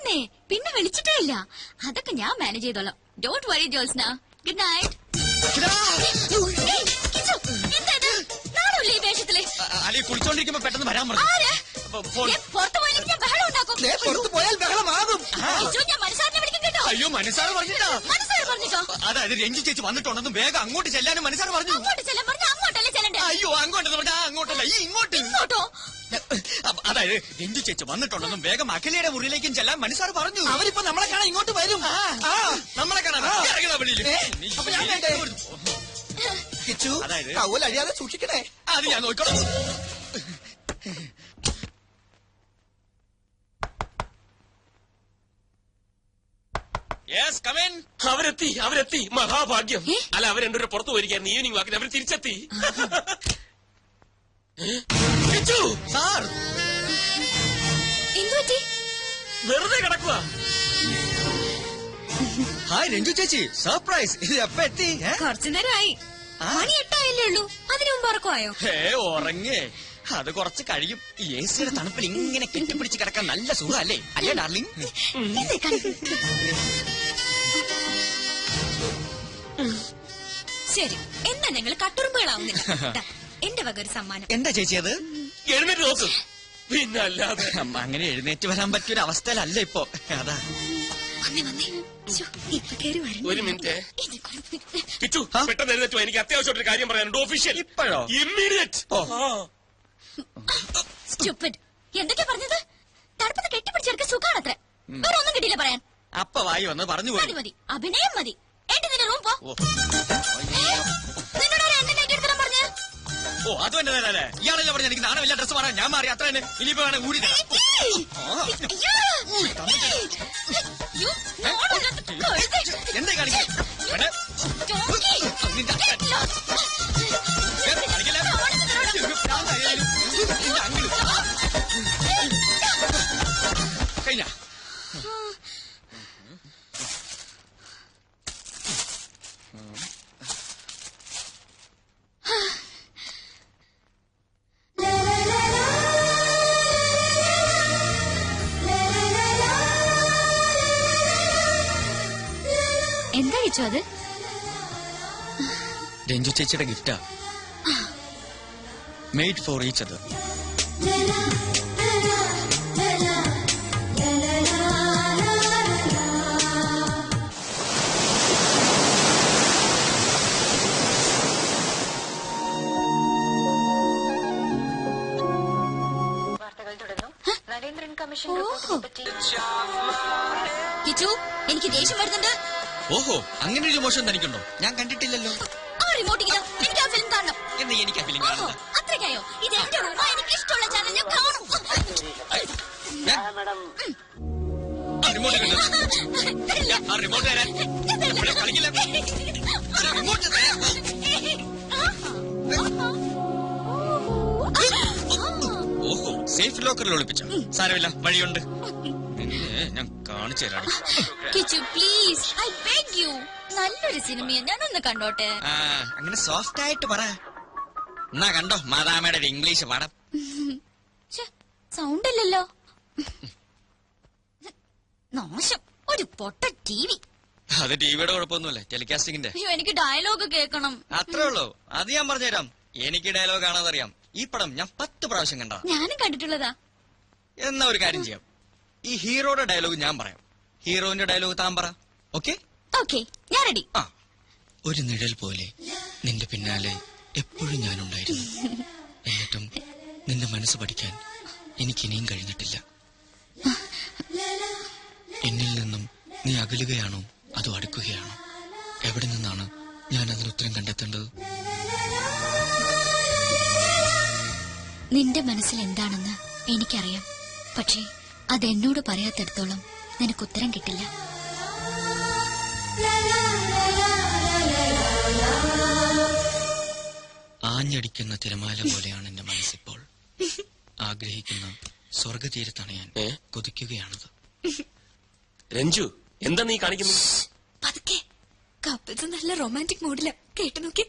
ഇല്ലെന്നേ, പിന്നെ വിളിച്ചിട്ടേ ഇല്ല. അതൊക്കെ ഞാൻ മാനേജ് ചെയ്തോളാം. Don't worry Jyotsna. Good night. ഈ വേഷത്തില് കുളിച്ചോണ്ടിരിക്കുമ്പോ പെട്ടെന്ന് വരാൻ പറഞ്ഞു. പുറത്തു പോയാൽ ഞാൻ ബഹളം ഉണ്ടാക്കും. പുറത്ത് പോയാൽ ബഹളമാകും. ഞാൻ മനസ്സാറിനെ വിളിക്കും കേട്ടോ. അയ്യോ, മനസ്സാറ് പറഞ്ഞിട്ടോ? മനസ്സാറ് പറഞ്ഞിട്ടോ? അതായത് രഞ്ജു ചേച്ചി വന്നിട്ടുണ്ടെന്നും വേഗം അങ്ങോട്ട് ചെല്ലാനും മനസ്സാറ് പറഞ്ഞു. അങ്ങോട്ട് ചെല്ലാൻ പറഞ്ഞ അങ്ങോട്ടല്ലേ ചെല്ലണ്ടേ? അയ്യോ, അങ്ങോട്ടെന്ന് പറഞ്ഞാ അങ്ങോട്ടല്ല, ഈ ഇങ്ങോട്ട്. ഇങ്ങോട്ടോ? അതായത് രഞ്ജു ചേച്ചി വന്നിട്ടുണ്ടെന്നും വേഗം അഖിലയുടെ മുറിയിലേക്കും ചെല്ലാൻ മനസ്സാറ് പറഞ്ഞു. അവരിപ്പോ നമ്മളെ കാണാൻ ഇങ്ങോട്ട് വരും. നമ്മളെ കാണാൻ അതായത് അഴിയാതെ സൂക്ഷിക്കണേ. അത് ഞാൻ നോക്കണം. അവരെത്തി മഹാഭാഗ്യം. അല്ല, അവർ രണ്ടുപേരും പുറത്തു പോയിരിക്കായിരുന്നു. ഈവനിങ് വാക്കിന് അവർ തിരിച്ചെത്തി. സാർ എന്തുപറ്റി? വെറുതെ കിടക്കുക. ഹായ് രഞ്ജു ചേച്ചി, സർപ്രൈസ്. ഇത് എപ്പ എത്തി? കുറച്ചു നേരമായി. മണി 8 ആയില്ലേ ഉള്ളൂ. അതിനു മുമ്പ് ഉറക്കമായോ? ഉറങ്ങേ, അത് കുറച്ച് കഴിയും. ഈ എ സിയുടെ തണുപ്പിൽ ഇങ്ങനെ കെട്ടിപ്പിടിച്ച് കിടക്കാൻ നല്ല സുഖമല്ലേ? അല്ലേ ഡാർലിംഗ്? ശരി, എന്നാ ഞങ്ങൾ കട്ടുറുമ്പുകളാവുന്നില്ല. എന്റെ വക ഒരു സമ്മാനം. എന്താ ചേച്ചി അത്? എഴുന്നേറ്റ് നോക്ക്. പിന്നല്ലാതെ അങ്ങനെ എഴുന്നേറ്റ് വരാൻ പറ്റിയൊരു അവസ്ഥയിലല്ല ഇപ്പൊ. അതാ ഒരു മിനിറ്റ്. കിച്ചു, പെട്ടെന്ന് എഴുന്നേറ്റോ, എനിക്ക് അത്യാവശ്യമായിട്ടൊരു കാര്യം പറയാനുണ്ട്. ഒഫീഷ്യൽ. ഇപ്പോഴോ? ഇമ്മീഡിയറ്റ്. എന്തൊക്കെയാ പറഞ്ഞത്? തണുപ്പത്ത് കെട്ടിപ്പിടിച്ചെടുക്ക സുഖാണത്ര. വേറെ ഒന്നും കിട്ടിയില്ല പറയാൻ. അപ്പ വായി വന്ന് പറഞ്ഞു പോയി. മതി, അഭിനയം മതി. നിന്റെ റൂം പോ. നിന്നോട് എന്റെ നൈറ്റ് എടുക്കാൻ പറഞ്ഞു. ഓ, അത് തന്നെ. ഇയാളെല്ലാം പറഞ്ഞ എനിക്ക് നാണമില്ല, ഡ്രസ് മാറാൻ. ഞാൻ മാറി, അത്ര തന്നെ. ഇനിയിപ്പോ വേണം ഊരി തരാം. എന്താ കാണിക്കുന്നത്? കഴിഞ്ഞ എന്താ കിച്ചു അത്? രഞ്ജു ചേച്ചിയുടെ ഗിഫ്റ്റാ. Made for each other. Kichu, എനിക്ക് ദേഷ്യം വരുന്നുണ്ട്. ഓഹോ, അങ്ങനെ ഒരു മോശം തനിക്കുണ്ടോ? ഞാൻ കണ്ടിട്ടില്ലല്ലോ. എനിക്ക് ആ ഫിലിം കാണണം. എന്ന് എനിക്ക് ആ ഫിലിം കാണണ്ട. അത്രയ്ക്കായോ? ഇത് എന്റെ റൂമാ, എനിക്ക് ഇഷ്ടമുള്ള ചാനൽ ഞാൻ കാണും. റിമോട്ട് തരാൻ കളിക്കില്ല. റിമോട്ട് തരാൻ. ഓഹോ, സേഫ് ലോക്കറിൽ ഒളിപ്പിച്ച. സാരമില്ല, വഴിയുണ്ട്. ഞാൻ കാണിച്ചു തരാം. Kichu please, I beg you. നല്ലൊരു സിനിമയെ ഞാനൊന്ന് കണ്ടോട്ടെ. അങ്ങനെ സോഫ്റ്റ് ആയിട്ട് പറ. എന്നാ കണ്ടോ മാതാമയുടെ ഒരു ഇംഗ്ലീഷ് പടം. സൗണ്ട് ഇല്ലല്ലോ. നാശം, ഒരു പൊട്ട ടിവി. അത് ടിവിയുടെ കുഴപ്പമൊന്നുമല്ല, ടെലികാസ്റ്റിംഗിന്റെ. അയ്യോ, എനിക്ക് ഡയലോഗ് കേൾക്കണം. അത്രേ ഉള്ളൂ. അത് ഞാൻ പറഞ്ഞുതരാം. എനിക്ക് ഡയലോഗ് കാണാതെ അറിയാം. ഈ പടം ഞാൻ 10 പ്രാവശ്യം കണ്ട. ഞാനും കണ്ടിട്ടുള്ളതാ. എന്നാ ഒരു കാര്യം ചെയ്യാം, ഈ ഹീറോയുടെ ഡയലോഗ് ഞാൻ പറയാം, ഹീറോയിന്റെ ഡയലോഗ് താൻ പറ. ഓക്കെ? ഓക്കെ, ഞാൻ റെഡി. ഒരു നിഴൽ പോലെ നിന്റെ പിന്നാലെ എപ്പോഴും ഞാനുണ്ടായിരുന്നു. എന്നിട്ടും നിന്റെ മനസ്സ് പഠിക്കാൻ എനിക്കിനിയും കഴിഞ്ഞിട്ടില്ല. എന്നിൽ നിന്നും നീ അകലുകയാണോ അതോ അടുക്കുകയാണോ? എവിടെ നിന്നാണ് ഞാൻ അതിന് ഉത്തരം കണ്ടെത്തേണ്ടത്? നിന്റെ മനസ്സിൽ എന്താണെന്ന് എനിക്കറിയാം. പക്ഷേ അതെന്നോട് പറയാത്തിടത്തോളം നിനക്ക് ഉത്തരം കിട്ടില്ല. ആഞ്ഞടിക്കുന്ന തിരമാല പോലെയാണ് എന്റെ മനസ്സിപ്പോൾ. ആഗ്രഹിക്കുന്ന സ്വർഗതീരത്തണയാൻ കൊതിക്കുകയാണത്. രഞ്ജു, എന്താ നീ കാണിക്കുന്നത്? പതുക്കെ, കപ്പിൾസ് നല്ല റൊമാൻറ്റിക് മൂഡില. കേട്ടു നോക്കി.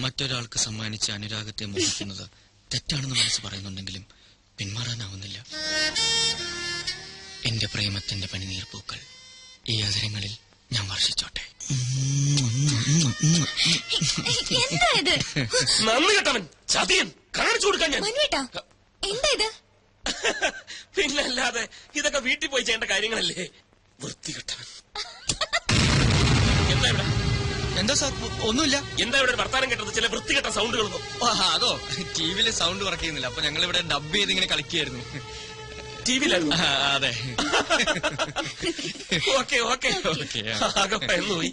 മറ്റൊരാൾക്ക് സമ്മാനിച്ച അനുരാഗത്തെ മോഹിക്കുന്നത് തെറ്റാണെന്ന് മനസ്സ് പറയുന്നുണ്ടെങ്കിലും പിന്മാറാനാവുന്നില്ല. എന്റെ പ്രേമത്തിന്റെ പനിനീർ പൂക്കൾ ഈ അവസരങ്ങളിൽ ഞാൻ വർഷിച്ചോട്ടെ. എന്താ ഇത്? നന്ദി കേട്ടവൻ ചതിയൻ കാണിച്ചു കൊടുക്കാൻ ഞാൻ. എന്താ ഇത്? പിന്നല്ലാതെ ഇതൊക്കെ വീട്ടിൽ പോയി ചെയ്യേണ്ട കാര്യങ്ങളല്ലേ. വൃത്തികെട്ടവൻ. എന്താ ഇവിടെ? എന്താ സാർ? ഒന്നുമില്ല. എന്താ ഇവിടെ വർത്താനം കേട്ടത്? ചില വൃത്തികെട്ട സൗണ്ടുകൾ. അതോ, ടിവിയില് സൗണ്ട് വർക്ക് ചെയ്യുന്നില്ല. അപ്പൊ ഞങ്ങൾ ഇവിടെ ഡബ് ചെയ്ത് ഇങ്ങനെ കളിക്കുകയായിരുന്നു. ടിവിയിലായിരുന്നു? അതെ. Okay okay. പോയി.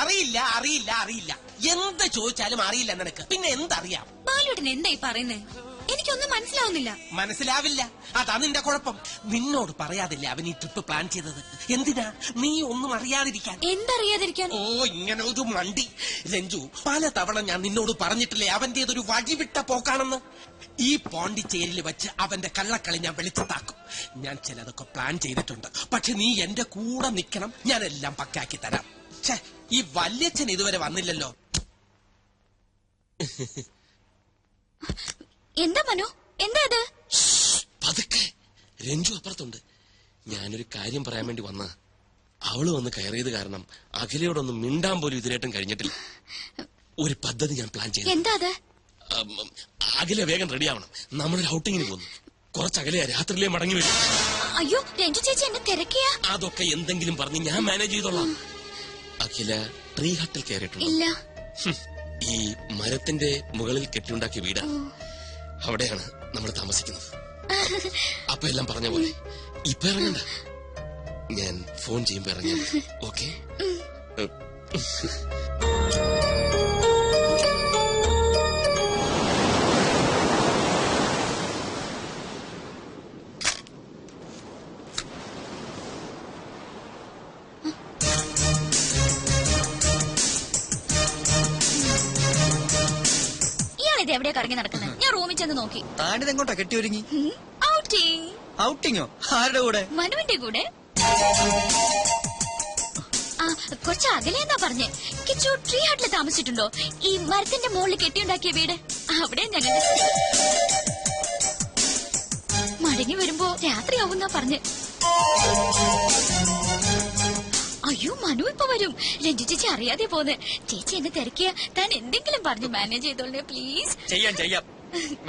അറിയില്ല അറിയില്ല അറിയില്ല എന്ത് ചോദിച്ചാലും അറിയില്ല നിനക്ക്. പിന്നെ എന്തറിയാം? ബാലുട്ടൻ എന്തായി പറയുന്നേ? എനിക്കൊന്നും മനസ്സിലാവുന്നില്ല. മനസ്സിലാവില്ല, അതാ നിന്റെ കുഴപ്പം. നിന്നോട് പറയാതില്ലേ അവൻ ഈ ട്രിപ്പ് പ്ലാൻ ചെയ്തത്? എന്തിനാ? നീ ഒന്നും അറിയാതിരിക്കാൻ. എന്തറിയാതിരിക്കാൻ? ഓ, ഇങ്ങനെ ഒരു മണ്ടി. രഞ്ജു, പല തവണ ഞാൻ നിന്നോട് പറഞ്ഞിട്ടില്ലേ അവന്റേതൊരു വഴിവിട്ട പോക്കാണെന്ന്. ഈ പോണ്ടിച്ചേരിയിൽ വെച്ച് അവന്റെ കള്ളക്കളി ഞാൻ വെളിച്ചത്താക്കും. ഞാൻ ചിലതൊക്കെ പ്ലാൻ ചെയ്തിട്ടുണ്ട്. പക്ഷെ നീ എന്റെ കൂടെ നിൽക്കണം. ഞാൻ എല്ലാം പക്കാക്കി തരാം. ഛേ, ഈ വല്യച്ഛൻ ഇതുവരെ വന്നില്ലല്ലോ. എന്താ മനു? എന്താ ഇത്? പതുക്കെ. രഞ്ജു അപ്പുറത്തുണ്ട്. ഞാനൊരു കാര്യം പറയാൻ വേണ്ടി വന്ന അവള് വന്ന് കയറിയത് കാരണം അഖിലയോടൊന്നും മിണ്ടാൻ പോലും ഇതിനായിട്ടും കഴിഞ്ഞിട്ടില്ല. ഒരു പദ്ധതി ഞാൻ പ്ലാൻ ചെയ്തു. എന്താ അത്? അഖില വേഗം റെഡിയാവണം. നമ്മളൊരു ഔട്ടിങ്ങിന് പോകുന്നു. കുറച്ചകലെയാ, രാത്രിയിലേ മടങ്ങി വരും. അയ്യോ, രഞ്ജു ചേച്ചി എന്നെ തിരക്കിയ. അതൊക്കെ എന്തെങ്കിലും പറഞ്ഞ് ഞാൻ മാനേജ് ചെയ്തോളാം. അഖില ട്രീ ഹട്ടിൽ കയറിയിട്ടുണ്ട്. ഇല്ല. ഈ മരത്തിന്റെ മുകളിൽ കെട്ടിയുണ്ടാക്കിയ വീടാ. അവിടെയാണ് നമ്മൾ താമസിക്കുന്നത്. അപ്പൊ എല്ലാം പറഞ്ഞ പോലെ ഇപ്പൊ ഇറങ്ങണ്ട. ഞാൻ ഫോൺ ചെയ്യുമ്പോ ഇറങ്ങാം. ഓക്കെ? ഇയാളിത് എവിടെയാ കറങ്ങി നടക്കുന്നത്? ഞാൻ റൂമിൽ ചെന്ന് നോക്കി. താനിതെങ്ങോട്ടാ കെട്ടി ഒരുങ്ങി? ഔട്ടിങ്. ഔട്ടിങ്ങോ? ആരുടെ കൂടെ? മനുവിന്റെ കൂടെ. ആ, കുറച്ച് അകലെന്നാ പറഞ്ഞേ. കിച്ചു ട്രീ ഹട്ടിൽ താമസിച്ചിട്ടുണ്ടോ? ഈ മരത്തിന്റെ മുകളിൽ കെട്ടിയുണ്ടാക്കിയ വീട്. അവിടെ ഞങ്ങൾ മടങ്ങി വരുമ്പോ രാത്രിയാവുന്നാ പറഞ്ഞ്. അയ്യോ, മനു ഇപ്പൊ വരും. രഞ്ജു ചേച്ചി അറിയാതെ പോന്ന്. ചേച്ചി എന്നെ തിരക്കിയ താൻ എന്തെങ്കിലും പറഞ്ഞ് മാനേജ് ചെയ്തോളേ പ്ലീസ്. ചെയ്യാം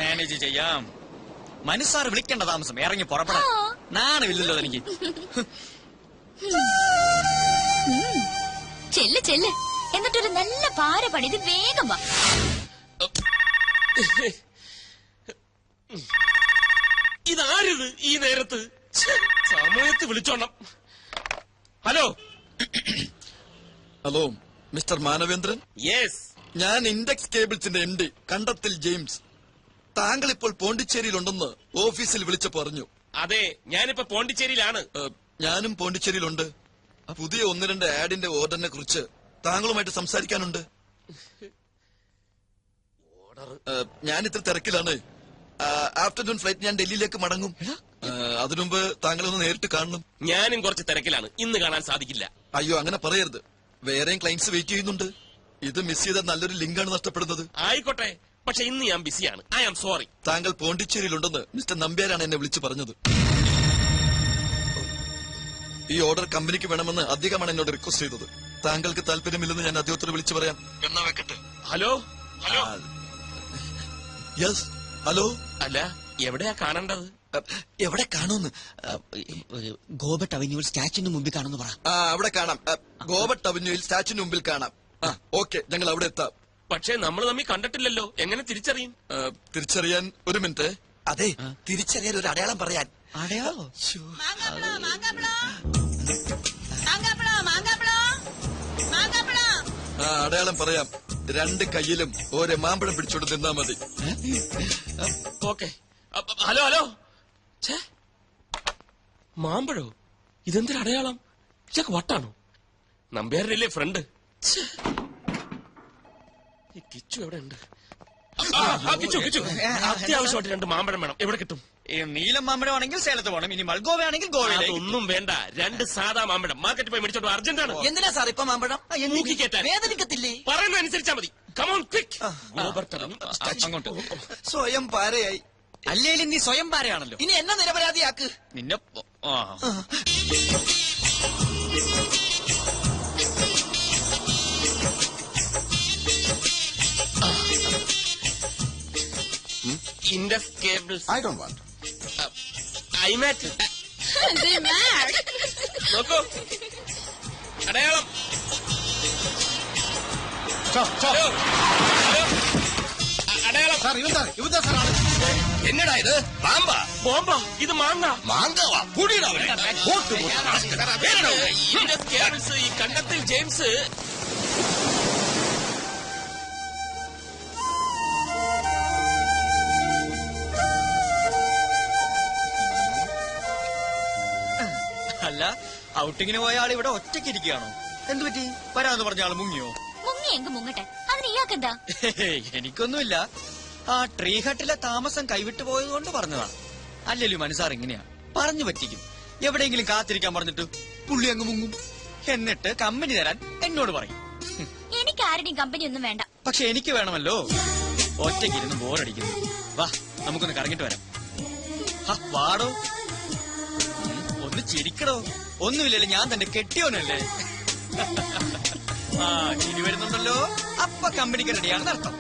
മാനേജ് ചെയ്യാം. മനസ്സാറ് വിളിക്കേണ്ട താമസം. ഇറങ്ങി പുറപ്പെടാം. നാണമില്ലല്ലോ എനിക്ക്. ചെല്ല് എന്നിട്ടൊരു നല്ല പാര പണിത് വേഗം വാ. ഇതാരിത് ഈ നേരത്ത്? സമയത്ത് വിളിച്ചോണം. Hello hello, mister Manavendran. Yes, ഞാൻ ഇൻഡെക്സ് കേബിൾസിന്റെ MD കണ്ടത്തിൽ ജെയിംസ്. താങ്കൾ ഇപ്പോൾ പോണ്ടിച്ചേരിയിലുണ്ടെന്ന് ഓഫീസിൽ വിളിച്ചു പറഞ്ഞു. അതെ, ഞാനിപ്പോ പോണ്ടിച്ചേരിയിലാണ്. ഞാനും പോണ്ടിച്ചേരിയിലുണ്ട്. പുതിയ 1-2 ആഡിന്റെ ഓർഡറിനെ കുറിച്ച് താങ്കളുമായിട്ട് സംസാരിക്കാനുണ്ട്. ഞാൻ ഇത്ര തിരക്കിലാണ്. ആഫ്റ്റർനൂൺ ഫ്ലൈറ്റ് ഞാൻ ഡൽഹിയിലേക്ക് മടങ്ങും. അതിനുമുമ്പ് താങ്കളെ ഒന്ന് നേരിട്ട് കാണണം. ഞാനും കുറച്ച് തിരക്കിലാണ്. ഇന്ന് കാണാൻ സാധിക്കില്ല. അയ്യോ, അങ്ങനെ പറയരുത്. വേറെയും ക്ലയന്റ്സ് വെയിറ്റ് ചെയ്യുന്നുണ്ട്. ഇത് മിസ് ചെയ്ത നല്ലൊരു ലിങ്കാണ് നഷ്ടപ്പെടുന്നത്. ആയിക്കോട്ടെ, പക്ഷെ ഇന്ന് ഞാൻ ബിസിയാണ്. I am sorry. താങ്കൾ പോണ്ടിച്ചേരിയിലുണ്ടെന്ന് മിസ്റ്റർ നമ്പ്യാരാണ് എന്നെ വിളിച്ചു പറഞ്ഞത്. ഈ ഓർഡർ കമ്പനിക്ക് വേണമെന്ന് അദ്ദേഹമാണ് എന്നോട് റിക്വസ്റ്റ് ചെയ്തത്. താങ്കൾക്ക് താല്പര്യമില്ലെന്ന് ഞാൻ അദ്ദേഹത്തോട് വിളിച്ചു പറയാം. എന്നാ വെക്കട്ടെ. Hello hello. Yes, hello. അല്ല, എവിടെയാ കാണേണ്ടത്? എവിടെ കാണുമെന്ന്? ഗോബട്ട് അവന്യൂവിൽ സ്റ്റാച്യൂന് മുമ്പിൽ കാണുന്നു പറ. അവിടെ കാണാം. ഗോബട്ട് അവന്യൂവിൽ സ്റ്റാച്യൂന് മുമ്പിൽ കാണാം. ഓക്കെ, ഞങ്ങൾ അവിടെ എത്താം. പക്ഷേ നമ്മൾ തമ്മിൽ കണ്ടിട്ടില്ലല്ലോ. എങ്ങനെ തിരിച്ചറിയും? തിരിച്ചറിയാൻ ഒരു മിനിറ്റ്. അതെ, തിരിച്ചറിയാൻ ഒരു അടയാളം പറയാൻ. അടയാളോ? അടയാളം പറയാം. 2 കയ്യിലും ഓരോ മാമ്പഴം പിടിച്ചോണ്ട് നിന്നാ മതി. ഓക്കെ. Hello hello. മാമ്പഴോ? ഇതെന്തൊരു അടയാളം? ഇതൊക്കെ വട്ടാണോ? നമ്പ്യാരല്ലേ ഫ്രണ്ട്? ഈ കിച്ചു എവിടെ ഉണ്ട്? കിച്ചു അത്യാവശ്യമായിട്ട് 2 മാമ്പഴം വേണം. എവിടെ കിട്ടും? നീലം മാമ്പഴമാണെങ്കിൽ സേലത്ത് പോകണം. ഇനി മൽഗോവയാണെങ്കിൽ ഗോവയിലേക്ക്. അതൊന്നും വേണ്ട. 2 സാധാ മാമ്പഴം മാർക്കറ്റിൽ പോയി മേടിച്ചോണ്ട് അർജന്റാണ്. എന്തിനാ സാർ ഇപ്പൊ മാമ്പഴം? വേദനിക്കത്തില്ലേ? പറയുന്നത് അനുസരിച്ചാ മതി. Come on quick. അങ്ങോട്ട് സ്വയം പാരയായി. അല്ലേലും നീ സ്വയം പാരയാണല്ലോ. ഇനി എന്നെ നിരപരാധിയാക്ക്. നിന്നെ Indus cables. I don't want. ഐമാറ്റ് നോക്കൂ, അടയാളം. ഹലോ, ഹലോ, അടയാളം. സാർ ഇവന്താ സാറാണ്. എന്നടാ ഇത്? പാമ്പാ? ബോംബാ? ഇത് മാങ്ങ. മാങ്കവാ കൂടിയിടാവനെ. ഇൻഡസ് കേബിൾസ്, ഈ കണ്ടത്തിൽ ജെയിംസ്. അല്ല, ഔട്ടിങ്ങിന് പോയ ആൾ ഇവിടെ ഒറ്റയ്ക്ക് ഇരിക്കുകയാണോ? എന്തു പറ്റി? വരാന്ന് പറഞ്ഞ ആള് മുങ്ങിയോ? മുങ്ങി എങ്ക മുങ്ങട്ടെ, അതിന് ഇയാക്കെന്താ? എനിക്കൊന്നുമില്ല. ആ ട്രീ ഹട്ടിലെ താമസം കൈവിട്ടു പോയതുകൊണ്ട് പറഞ്ഞതാ. അല്ലല്ലോ മനസ്സാർ ഇങ്ങനെയാ, പറഞ്ഞു പറ്റിക്കും. എവിടെയെങ്കിലും കാത്തിരിക്കാൻ പറഞ്ഞിട്ട് പുള്ളി അങ്ങ് മുങ്ങും. എന്നിട്ട് കമ്പനി തരാൻ എന്നോട് പറയും. എനിക്ക് ആരുടെയും കമ്പനി ഒന്നും വേണ്ട. പക്ഷെ എനിക്ക് വേണമല്ലോ. ഒറ്റയ്ക്കിരുന്ന് ബോറടിക്കുന്നു. വാ, നമുക്കൊന്ന് കറങ്ങിട്ട് വരാം. വാടോ, ഒന്ന് ചിരിക്കടോ. ഒന്നുമില്ലല്ലോ, ഞാൻ തന്നെ കെട്ടിയോനല്ലേ. ആ, ഇനി വരുന്നുണ്ടല്ലോ. അപ്പൊ കമ്പനിക്ക് റെഡിയാണെന്ന് അർത്ഥം.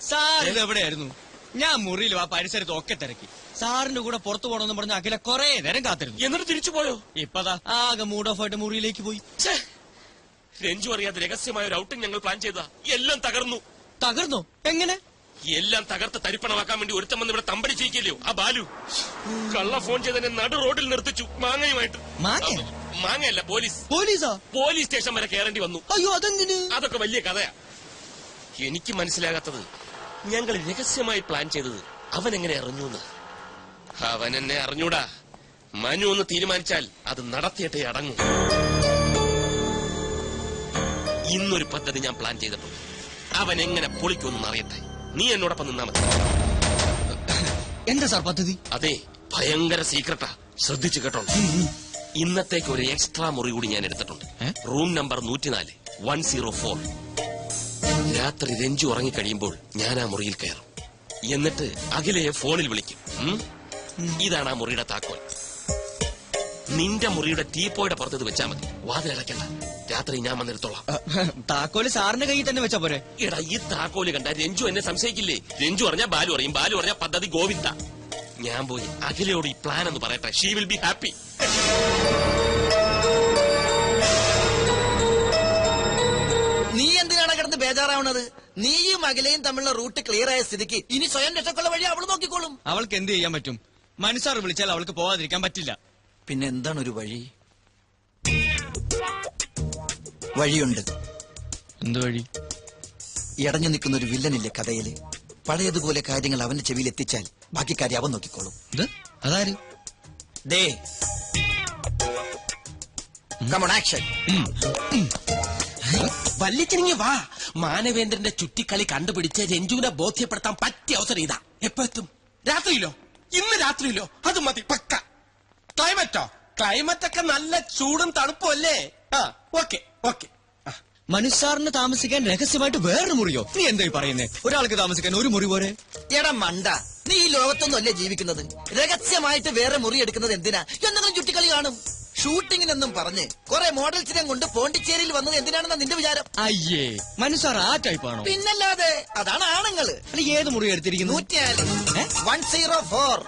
സാറിന് എവിടെയായിരുന്നു? ഞാൻ മുറിയിൽ ആ പരിസരത്ത് ഒക്കെ തിരക്കി. സാറിന്റെ കൂടെ പുറത്തു പോകണമെന്ന് പറഞ്ഞ അഖില കൊറേ നേരം കാത്തിരുന്നു. എന്നിട്ട് തിരിച്ചു പോയോ? ഇപ്പതാ ആകെ മൂഡ് ഓഫ് ആയിട്ട് മുറിയിലേക്ക് പോയി. രഞ്ജു അറിയാതെ രഹസ്യമായ ഒരു ഔട്ടിംഗ് ഞങ്ങൾ പ്ലാൻ ചെയ്താ എല്ലാം തകർന്നു. തകർന്നോ? എങ്ങനെ? എല്ലാം തകർത്ത് തരിപ്പണമാക്കാൻ വേണ്ടി ഒരുത്തം വന്ന് ഇവിടെ തമ്പടി ചെയ്യിക്കല്ലോ ആ ബാലു. കള്ള ഫോൺ ചെയ്തതിനെ നടു റോഡിൽ നിർത്തിച്ചു മാങ്ങയുമായിട്ട്. മാങ്ങയല്ല, പോലീസ്. പോലീസാ? പോലീസ് സ്റ്റേഷൻ വരെ കയറേണ്ടി വന്നു. അയ്യോ, അതെന്തിന്? അതൊക്കെ വലിയ കഥയാ. എനിക്ക് മനസ്സിലാകാത്തത്, ഞങ്ങൾ രഹസ്യമായി പ്ലാൻ ചെയ്തത് അവൻ എങ്ങനെ അറിഞ്ഞൂന്ന്. അവൻ എന്നെ അറിഞ്ഞൂടാ. മനു ഒന്ന് തീരുമാനിച്ചാൽ അത് നടത്തിയിട്ടേ അടങ്ങും. ഇന്നൊരു പദ്ധതി ഞാൻ പ്ലാൻ ചെയ്തിട്ടുണ്ട്. അവൻ എങ്ങനെ പൊളിക്കുമെന്ന് അറിയട്ടെ. നീ എന്നോടൊപ്പം നിന്നാ മതി. എന്താ സാർ പദ്ധതി? അതെ, ഭയങ്കര സീക്രട്ടാ. ശ്രദ്ധിച്ചു കേട്ടോ. ഇന്നത്തേക്ക് ഒരു എക്സ്ട്രാ മുറി കൂടി ഞാൻ എടുത്തിട്ടുണ്ട്. Room number 104, 104. രാത്രി രഞ്ജു ഉറങ്ങിക്കഴിയുമ്പോൾ ഞാൻ ആ മുറിയിൽ കയറും. എന്നിട്ട് അഖിലയെ ഫോണിൽ വിളിക്കും. ഇതാണ് ആ മുറിയുടെ താക്കോൽ. നിന്റെ മുറിയുടെ ടീപ്പോയുടെ പുറത്ത് ഇത് വെച്ചാ മതി. വാതിലടക്കണ്ട. രാത്രി ഞാൻ വന്നെടുത്തോളാം. താക്കോല് സാറിന്റെ കയ്യിൽ തന്നെ വെച്ചാ പോരെ? എടാ, ഈ താക്കോല് കണ്ട രഞ്ജു എന്നെ സംശയിക്കില്ലേ? രഞ്ജു പറഞ്ഞാ ബാലു അറിയും, ബാലു പറഞ്ഞാ പദ്ധതി ഗോവിന്ദ. ഞാൻ പോയി അഖിലയോട് ഈ പ്ലാൻ എന്ന് പറയട്ടെ. She will be happy. നീ എന്തിനാണ് കിടന്ന് ബേജാറാവണത്? നീയും അഖിലയും തമ്മിലുള്ള റൂട്ട് ക്ലിയർ ആയ സ്ഥിതിക്ക് ഇനി സ്വയം രക്ഷക്കുള്ള വഴി അവള് നോക്കിക്കോളും. അവൾക്ക് എന്ത് ചെയ്യാൻ പറ്റും? മനസ്സാർ വിളിച്ചാൽ അവൾക്ക് പോവാതിരിക്കാൻ പറ്റില്ല. പിന്നെ എന്താണ് ഒരു വഴി? വഴിയുണ്ട്. എന്ത് വഴി? ഇടഞ്ഞു നിൽക്കുന്ന ഒരു വില്ലനില്ലേ കഥയില്? പഴയതുപോലെ കാര്യങ്ങൾ അവന്റെ ചെവിയിൽ എത്തിച്ചാൽ ബാക്കി കാര്യം അവൻ നോക്കിക്കോളും. അതാര്? ദേ, come on, action. വല്ലിച്ചിനിങ്ങി വാ. മാനവേന്ദ്രന്റെ ചുറ്റിക്കളി കണ്ടുപിടിച്ച് രഞ്ജുവിനെ ബോധ്യപ്പെടുത്താൻ പറ്റിയ അവസരം ഇതാ. എപ്പോ എത്തും? രാത്രിയിലോ? ഇന്ന് രാത്രിയിലോ? അത് മതി, പക്ക. ക്ലൈമറ്റോ? ക്ലൈമറ്റ് ഒക്കെ നല്ല ചൂടും തണുപ്പും അല്ലേ? Okay okay. മനുസാറിന് താമസിക്കാൻ രഹസ്യമായിട്ട് വേറൊരു മുറിയോ? നീ എന്തായി പറയുന്നേ? ഒരാൾക്ക് താമസിക്കാൻ ഒരു മുറി പോരെ? എടാ മണ്ട, നീ ഈ ലോകത്തൊന്നും അല്ലേ ജീവിക്കുന്നത്? രഹസ്യമായിട്ട് വേറെ മുറി എടുക്കുന്നത് എന്തിനാ? എന്തെങ്കിലും ചുറ്റിക്കളി കാണും. ഷൂട്ടിങ്ങിനെന്നും പറഞ്ഞ് കുറെ മോഡൽസിനെ കൊണ്ട് പോണ്ടിച്ചേരിയിൽ വന്നത് എന്തിനാണെന്നാ നിന്റെ വിചാരം? അയ്യേ, മനുസാർ ആ ടൈപ്പാണോ? പിന്നല്ലാതെ, അതാണ് ആണുങ്ങള്. ഏത് മുറി എടുത്തിരിക്കുന്നു? 104.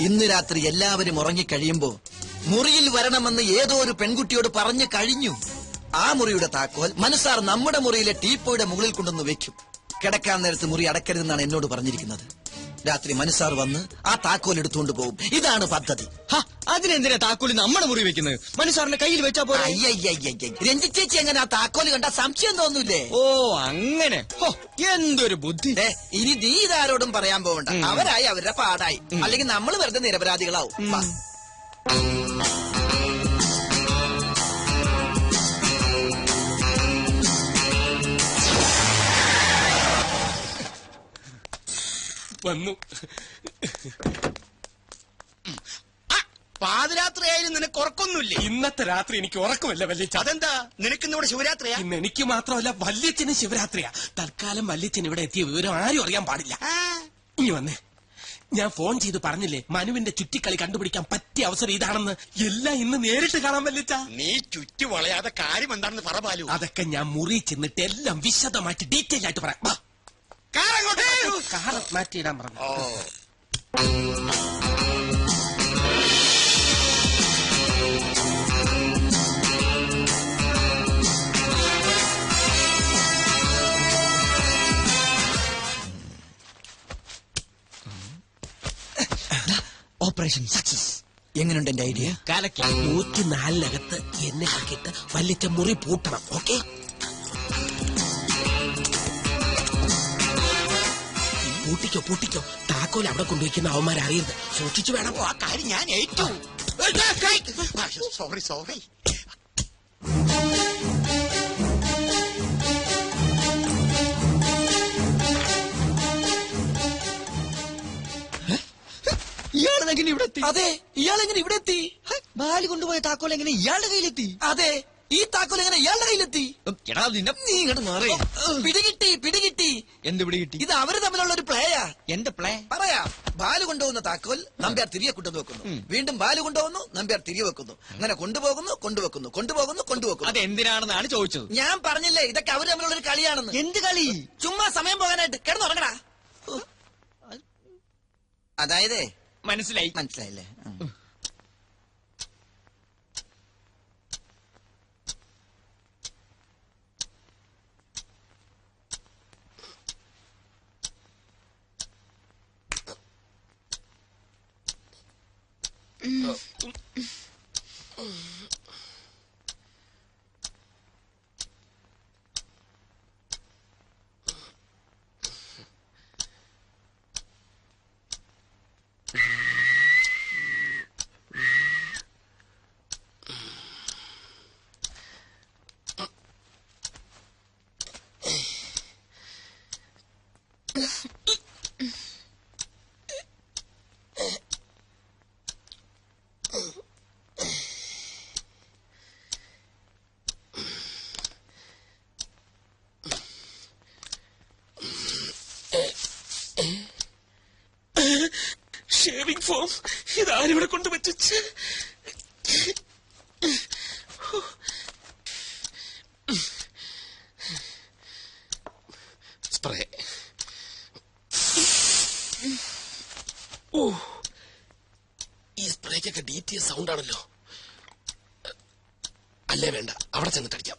ഇന്ന് രാത്രി എല്ലാവരും ഉറങ്ങിക്കഴിയുമ്പോ മുറിയിൽ വരണമെന്ന് ഏതോ ഒരു പെൺകുട്ടിയോട് പറഞ്ഞു കഴിഞ്ഞു. ആ മുറിയുടെ താക്കോൽ മനുസാർ നമ്മുടെ മുറിയിലെ ടീപ്പോയുടെ മുകളിൽ കൊണ്ടൊന്ന് വെക്കും. കിടക്കാൻ നേരത്ത് മുറി അടക്കരുതെന്നാണ് എന്നോട് പറഞ്ഞിരിക്കുന്നത്. രാത്രി മനുസാർ വന്ന് ആ താക്കോൽ എടുത്തുകൊണ്ട് പോകും. ഇതാണ് പദ്ധതി. അതിനെന്തിനാ താക്കോല് നമ്മുടെ മുറി വെക്കുന്നത്? മനുസാറിന്റെ കയ്യിൽ വെച്ചാ പോലെ. രഞ്ജി ചേച്ചി എങ്ങനെ ആ താക്കോല് കണ്ട സംശയം തോന്നൂലേ? ഓ അങ്ങനെ. എന്തൊരു ബുദ്ധി. ഇനി നീ ഇതാരോടും പറയാൻ പോവണ്ട. അവരായി അവരുടെ പാടായി. അല്ലെങ്കിൽ നമ്മൾ വെറുതെ നിരപരാധികളാവും. വന്നു. പാതിരാത്രിയായാലും നിനക്ക് ഉറക്കൊന്നുമില്ലേ? ഇന്നത്തെ രാത്രി എനിക്ക് ഉറക്കമില്ല വല്യച്ഛ. അതെന്താ? നിനക്കിന്ന് ഇവിടെ ശിവരാത്രിയാ? ഇന്ന് എനിക്ക് മാത്രമല്ല വല്യച്ഛന് ശിവരാത്രിയാ. തൽക്കാലം വല്യച്ഛൻ ഇവിടെ എത്തിയ വിവരം ആരും അറിയാൻ പാടില്ല. ഇനി വന്നേ, ഞാൻ ഫോൺ ചെയ്ത് പറഞ്ഞില്ലേ മനുവിന്റെ ചുറ്റിക്കളി കണ്ടുപിടിക്കാൻ പറ്റിയ അവസരം ഇതാണെന്ന്. എല്ലാം ഇന്ന് നേരിട്ട് കാണാൻ വല്യച്ഛ. നീ ചുറ്റി വളയാതെ കാര്യം എന്താണെന്ന് പറ ബാലു. അതൊക്കെ ഞാൻ മുറി ചെന്നിട്ട് എല്ലാം വിശദമായിട്ട് ഡീറ്റെയിൽ ആയിട്ട് പറയാം. വാ. കാർ മാറ്റിയിടാൻ പറഞ്ഞു. Operation success. എങ്ങനെയുണ്ട് എന്റെ ഐഡിയ? 104-നകത്ത് എന്നെ ആക്കിയിട്ട് വല്ലിച്ച മുറി പൂട്ടണം. ഓക്കെ? പൂട്ടിക്കോ. താക്കോൽ അവിടെ കൊണ്ടുവയ്ക്കുന്ന അവന്മാരെ അറിയരുത്. സൂക്ഷിച്ചു വേണം. ആ കാര്യം ഞാൻ ഏറ്റു. സോറി. ഇയാളെങ്ങനെ ഇവിടെ എത്തി? അതെ, ഇയാളെങ്ങനെ ഇവിടെ എത്തി? ബാലു കൊണ്ടുപോയ താക്കോൽ എങ്ങനെ ഇയാളുടെ കയ്യിലെത്തി? അതെ, ഈ താക്കോൽ എങ്ങനെ ഇയാളുടെ കയ്യിലെത്തി? എടാ നിന്നെ നീ ഇങ്ങോട്ട് മാറി. പിടികിട്ടി. എന്ത് പിടി കിട്ടി? ഇത് അവര് തമ്മിലുള്ള ഒരു പ്ലേയാ. എന്റെ പ്ലേ പറയാ. ബാലു കൊണ്ടുപോകുന്ന താക്കോൽ നമ്പ്യാർ തിരികെ കൊണ്ടുവന്ന് വെക്കുന്നു. വീണ്ടും ബാലു കൊണ്ടുപോകുന്നു, നമ്പ്യാർ തിരികെ വെക്കുന്നു. അങ്ങനെ കൊണ്ടുപോകുന്നു. അത് എന്തിനാണെന്നാണ് ചോദിച്ചത്. ഞാൻ പറഞ്ഞില്ലേ ഇതൊക്കെ അവര് തമ്മിലുള്ള ഒരു കളിയാണെന്ന്. എന്ത് കളി? ചുമ്മാ സമയം പോകാനായിട്ട് കിടന്നുറങ്ങടാ. അതായത് മനസ്സിലായില്ലേ? ഷേവിംഗ് ഫോം ഇതാരിവിടെ കൊണ്ടുവച്ചു. സ്പ്രേ. ഈ സ്പ്രേക്കൊക്കെ DTS സൗണ്ട് ആണല്ലോ. അല്ലേ വേണ്ട, അവിടെ ചെന്നിട്ടടിക്കാം.